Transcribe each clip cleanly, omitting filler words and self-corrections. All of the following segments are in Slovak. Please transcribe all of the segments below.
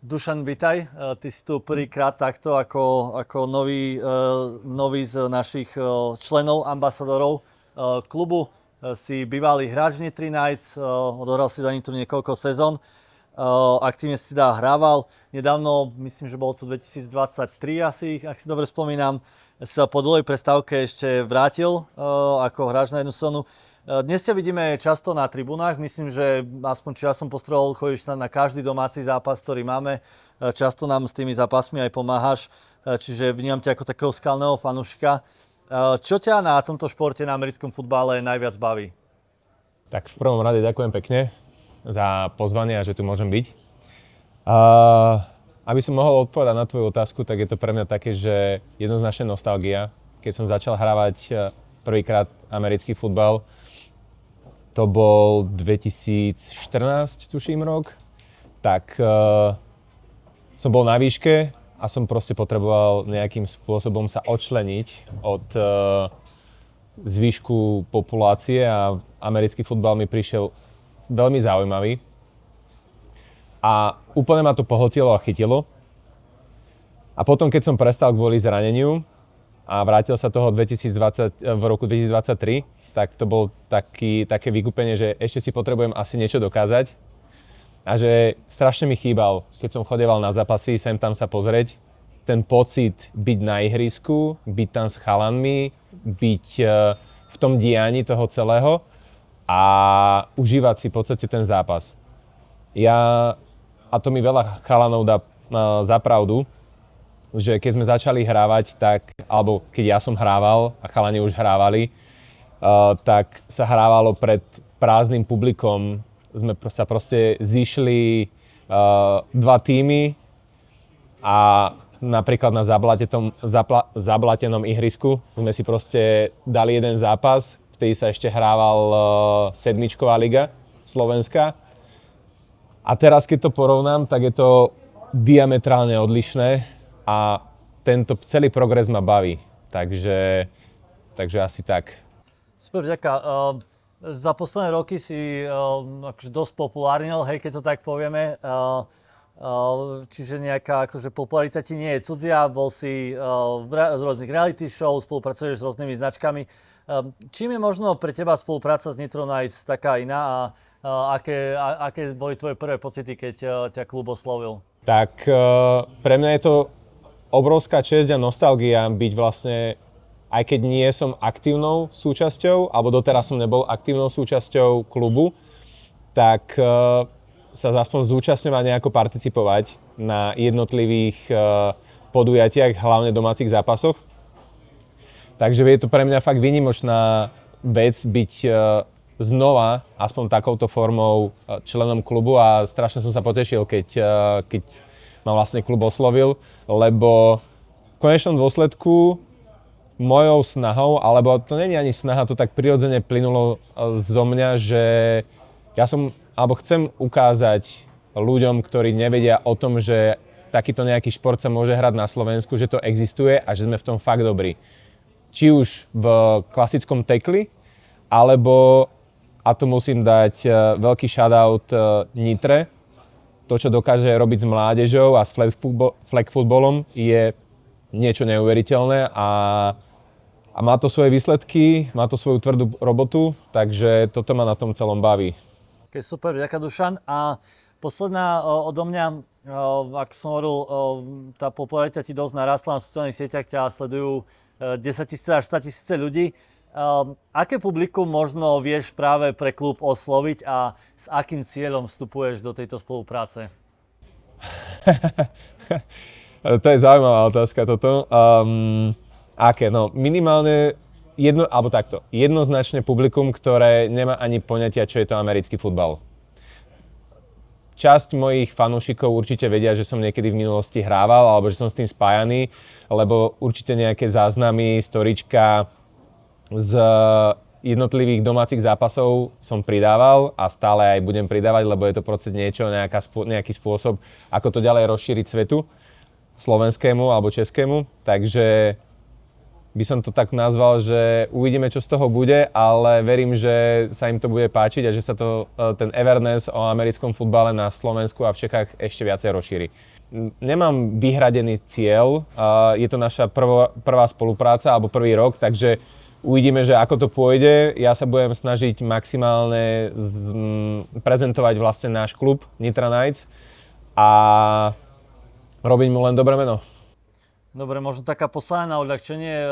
Dušan, vitaj. Ty si tu prvýkrát takto ako nový z našich členov, ambasadorov klubu. Si bývalý hráč Nitry Knights, odohral si za Nitru niekoľko sezón. Aktívne si teda hrával. Nedávno, myslím, že bolo to 2023 asi, ak si dobre spomínam, si sa po dlhej prestávke ešte vrátil ako hráč na jednu sezónu. Dnes ťa vidíme často na tribunách, myslím, že aspoň čo ja som postrehol, chodíš na každý domáci zápas, ktorý máme. Často nám s tými zápasmi aj pomáhaš, čiže vnímam ťa ako takého skalného fanúšika. Čo ťa na tomto športe, na americkom futbale najviac baví? Tak v prvom rade ďakujem pekne za pozvanie a že tu môžem byť. Aby som mohol odpovedať na tvoju otázku, tak je to pre mňa také, že jednoznačne nostalgia. Keď som začal hrávať prvýkrát americký futbal, to bol 2014, tuším rok, tak som bol na výške a som proste potreboval nejakým spôsobom sa odčleniť od zvyšku populácie a americký futbal mi prišiel veľmi zaujímavý. A úplne ma to pohltilo a chytilo. A potom, keď som prestal kvôli zraneniu a vrátil sa toho v roku 2023, tak to bol také vykúpenie, že ešte si potrebujem asi niečo dokázať. A že strašne mi chýbal, keď som chodeval na zápasy, sem tam sa pozrieť, ten pocit byť na ihrisku, byť tam s chalanmi, byť v tom dianí toho celého a užívať si v podstate ten zápas. A to mi veľa chalanov dá za pravdu, že keď sme začali hrávať, alebo keď ja som hrával a chalani už hrávali, tak sa hrávalo pred prázdnym publikom. Sme sa proste zišli dva tímy a napríklad na zablatenom ihrisku sme si proste dali jeden zápas, vtedy sa ešte hrával sedmičková liga slovenská. A teraz, keď to porovnám, tak je to diametrálne odlišné a tento celý progres ma baví. Takže asi tak. Super, ďakujem. Za posledné roky si akože dosť populárnil, hej, keď to tak povieme. Čiže nejaká akože popularita ti nie je cudzia, bol si v rôznych reality show, spolupracuješ s rôznymi značkami. Čím je možno pre teba spolupráca s Nitro Knights taká iná a aké boli tvoje prvé pocity, keď ťa klub oslovil? Tak pre mňa je to obrovská česť a nostalgia byť vlastne, aj keď nie som aktívnou súčasťou, alebo doteraz som nebol aktívnou súčasťou klubu, tak sa aspoň zúčastňovať, nejako participovať na jednotlivých podujatiach, hlavne domácich zápasoch. Takže je to pre mňa fakt výnimočná vec byť znova, aspoň takouto formou, členom klubu a strašne som sa potešil, keď ma vlastne klub oslovil, lebo v konečnom dôsledku mojou snahou, alebo to nie je ani snaha, to tak prirodzene plynulo zo mňa, že chcem ukázať ľuďom, ktorí nevedia o tom, že takýto nejaký šport sa môže hrať na Slovensku, že to existuje a že sme v tom fakt dobrí. Či už v klasickom tekli, alebo, a tu musím dať veľký shoutout Nitre, to, čo dokáže robiť s mládežou a s flag footballom, je niečo neuveriteľné a má to svoje výsledky, má to svoju tvrdú robotu, takže toto ma na tom celom baví. Okay, super, ďakujem Dušan. A posledná odo mňa, ako som hovoril, tá popularita ti dosť narastla na sociálnych sieťach, ťa sledujú 10 000 až 100 000 ľudí. Aké publikum možno vieš práve pre klub osloviť a s akým cieľom vstupuješ do tejto spolupráce? To je zaujímavá otázka toto. Aké? No minimálne jednoznačne publikum, ktoré nemá ani poňatia, čo je to americký futbal. Časť mojich fanúšikov určite vedia, že som niekedy v minulosti hrával alebo že som s tým spájaný, lebo určite nejaké záznamy, storička z jednotlivých domácich zápasov som pridával a stále aj budem pridávať, lebo je to proste nejaký spôsob, ako to ďalej rozšíriť svetu, slovenskému alebo českému. Takže by som to tak nazval, že uvidíme, čo z toho bude, ale verím, že sa im to bude páčiť a že sa ten awareness o americkom futbale na Slovensku a v Čechách ešte viacej rozšíri. Nemám vyhradený cieľ, je to naša prvá spolupráca alebo prvý rok, takže uvidíme, že ako to pôjde. Ja sa budem snažiť maximálne prezentovať vlastne náš klub Nitra Knights a robiť mu len dobré meno. Dobre, možno taká posledná na odľahčenie.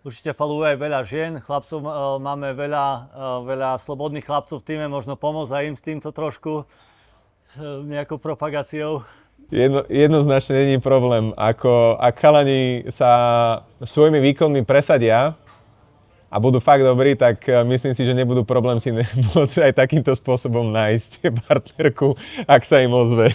Určite faluje aj veľa žien, chlapcov máme veľa slobodných chlapcov v týme, možno pomôcť aj im s týmto trošku nejakou propagáciou. Jednoznačne není problém. Ak chalani sa svojimi výkonmi presadia a budú fakt dobrí, tak myslím si, že nebudú problém si môcť aj takýmto spôsobom nájsť partnerku, ak sa im ozve.